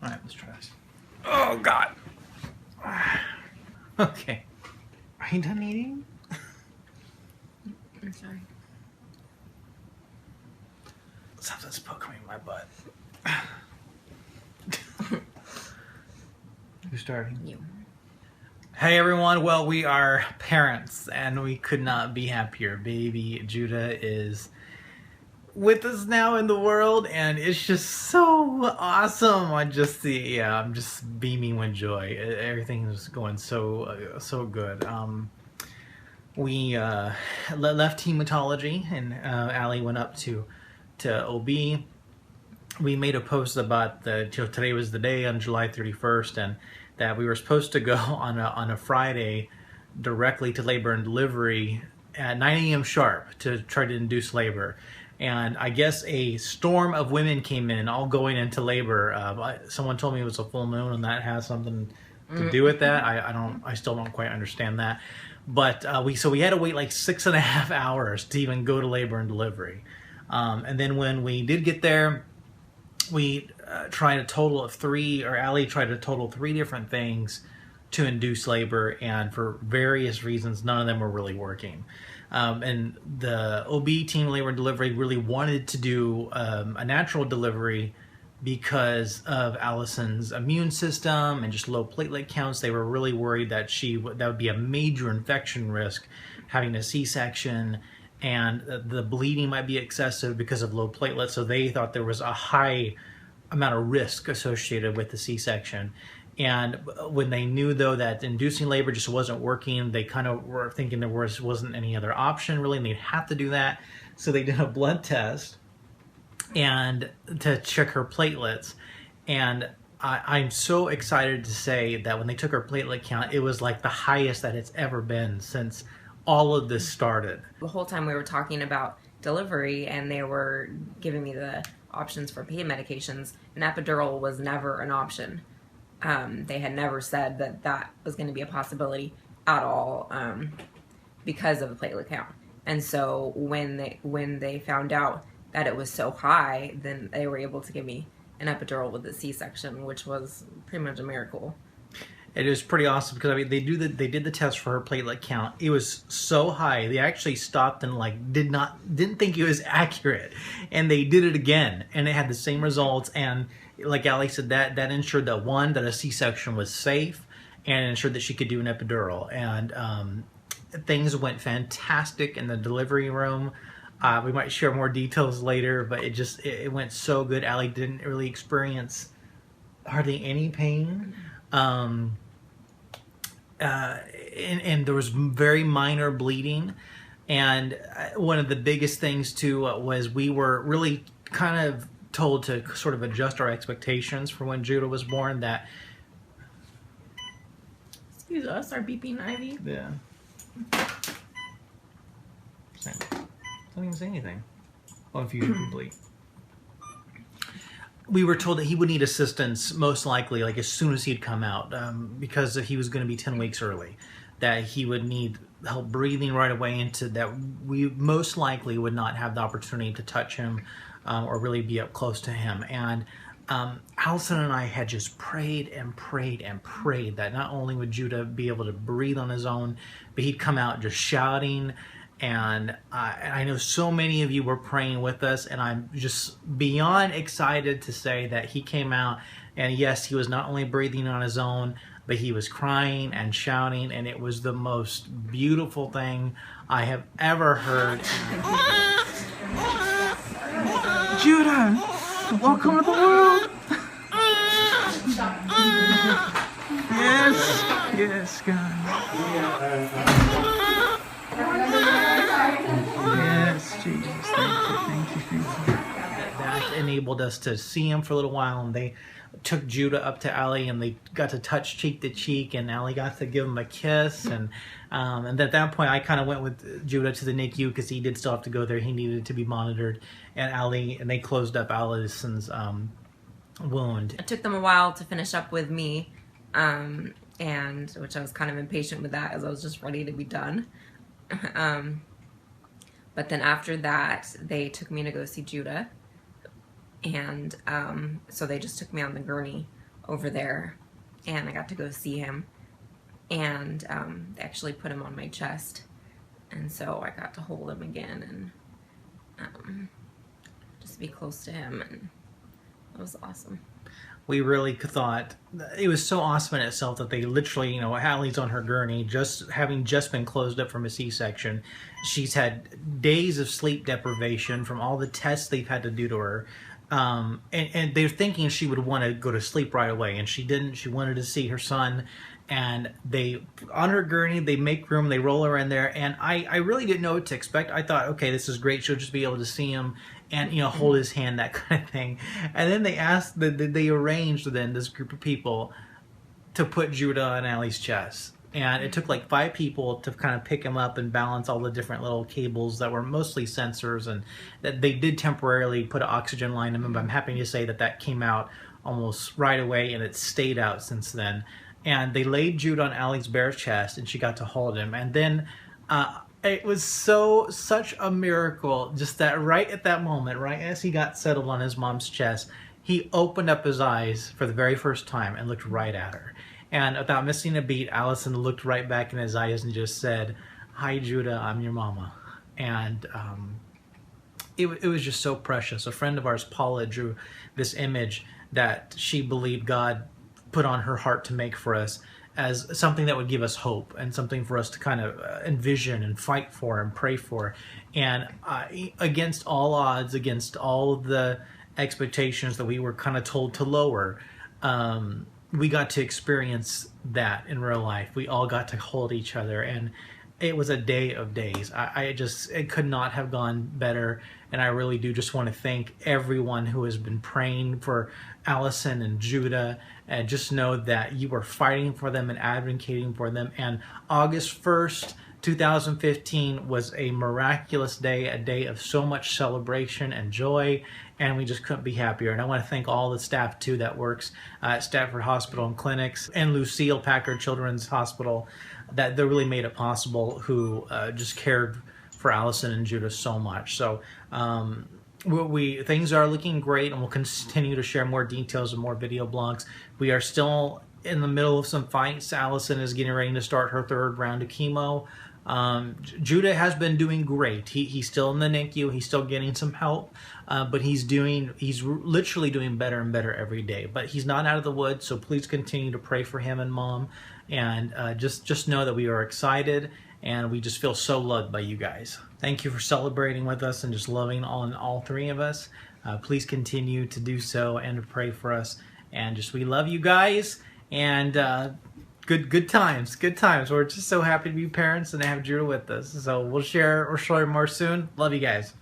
Alright, let's try this. Oh, God. Okay. Are you done eating? I'm sorry. Something's poking me in my butt. Who's starting? You. Hey everyone, well, we are parents and we could not be happier. Baby Judah is with us now in the world and it's just so awesome. I'm just beaming with joy. Everything is going so good. We left hematology and Allie went up to OB. We made a post about today was the day on July 31st and that we were supposed to go on a Friday directly to labor and delivery at 9 a.m. sharp to try to induce labor. And I guess a storm of women came in, all going into labor. Someone told me it was a full moon and that has something to do with that. I still don't quite understand that. But we had to wait like 6.5 hours to even go to labor and delivery. And then when we did get there, we tried a total of Allie tried a total of 3 different things to induce labor, and for various reasons, none of them were really working. And the OB team, labor and delivery, really wanted to do a natural delivery because of Allison's immune system and just low platelet counts. They were really worried that that would be a major infection risk, having a C-section, and the bleeding might be excessive because of low platelets, so they thought there was a high amount of risk associated with the C-section. And when they knew, though, that inducing labor just wasn't working, they kind of were thinking there wasn't any other option, really, and they'd have to do that. So they did a blood test and to check her platelets. And I'm so excited to say that when they took her platelet count, it was like the highest that it's ever been since all of this started. The whole time we were talking about delivery and they were giving me the options for pain medications, an epidural was never an option. They had never said that was going to be a possibility at all because of the platelet count. And so when they found out that it was so high, then they were able to give me an epidural with the C-section, which was pretty much a miracle. It was pretty awesome because they did the test for her platelet count. It was so high they actually stopped and didn't think it was accurate, and they did it again and it had the same results. And like Allie said, that ensured that a C-section was safe and ensured that she could do an epidural. And things went fantastic in the delivery room. We might share more details later, but it went so good. Allie didn't really experience hardly any pain. And there was very minor bleeding. And one of the biggest things too was we were really kind of told to sort of adjust our expectations for when Judah was born. That, excuse us, our beeping Ivy. Yeah. Don't even say anything. Oh, if you complete. We were told that he would need assistance most likely like as soon as he'd come out because he was going to be 10 weeks early, that he would need help breathing right away, into that we most likely would not have the opportunity to touch him or really be up close to him. And Allison and I had just prayed and prayed and prayed that not only would Judah be able to breathe on his own, but he'd come out just shouting. And I know so many of you were praying with us, and I'm just beyond excited to say that he came out, and yes, he was not only breathing on his own, but he was crying and shouting, and it was the most beautiful thing I have ever heard. Judah, welcome to the world. Yes, God. Yes, Jesus, thank you. That enabled us to see him for a little while, and they took Judah up to Allie, and they got to touch cheek to cheek, and Allie got to give him a kiss, and at that point, I kind of went with Judah to the NICU because he did still have to go there. He needed to be monitored, and they closed up Allison's wound. It took them a while to finish up with me, and which I was kind of impatient with that as I was just ready to be done. But then after that, they took me to go see Judah, and so they just took me on the gurney over there, and I got to go see him, and they actually put him on my chest, and so I got to hold him again and just be close to him, and it was awesome. We really thought it was so awesome in itself that they literally, you know, Hallie's on her gurney, having just been closed up from a C-section. She's had days of sleep deprivation from all the tests they've had to do to her. And they're thinking she would want to go to sleep right away, and she didn't. She wanted to see her son, and they, on her gurney, they make room, they roll her in there, and I really didn't know what to expect. I thought, okay, this is great. She'll just be able to see him and, you know, hold his hand, that kind of thing. And then they arranged then this group of people to put Judah on Allie's chest. And it took like 5 people to kind of pick him up and balance all the different little cables that were mostly sensors, and that they did temporarily put an oxygen line in him, but I'm happy to say that came out almost right away, and it's stayed out since then. And they laid Judah on Allie's bare chest, and she got to hold him. And then it was such a miracle, just that right at that moment, right as he got settled on his mom's chest, he opened up his eyes for the very first time and looked right at her. And without missing a beat, Allison looked right back in his eyes and just said, "Hi, Judah, I'm your mama." And it was just so precious. A friend of ours, Paula, drew this image that she believed God put on her heart to make for us as something that would give us hope and something for us to kind of envision and fight for and pray for. And against all odds, against all of the expectations that we were kind of told to lower, we got to experience that in real life. We all got to hold each other, and it was a day of days. It could not have gone better, and I really do just want to thank everyone who has been praying for Allison and Judah, and just know that you are fighting for them and advocating for them. And August 1st, 2015 was a miraculous day, a day of so much celebration and joy, and we just couldn't be happier. And I want to thank all the staff too that works at Stafford Hospital and Clinics and Lucille Packard Children's Hospital that they really made it possible, who just cared for Allison and Judah so much. So things are looking great, and we'll continue to share more details and more video blogs. We are still in the middle of some fights. Allison is getting ready to start her 3rd round of chemo. Judah has been doing great. He's still in the NICU. He's still getting some help, but he's literally doing better and better every day. But he's not out of the woods, so please continue to pray for him and Mom, and just know that we are excited, and we just feel so loved by you guys. Thank you for celebrating with us and just loving on all 3 of us. Please continue to do so and to pray for us, and just we love you guys. And good times. We're just so happy to be parents and to have Judah with us. So we'll share more soon. Love you guys.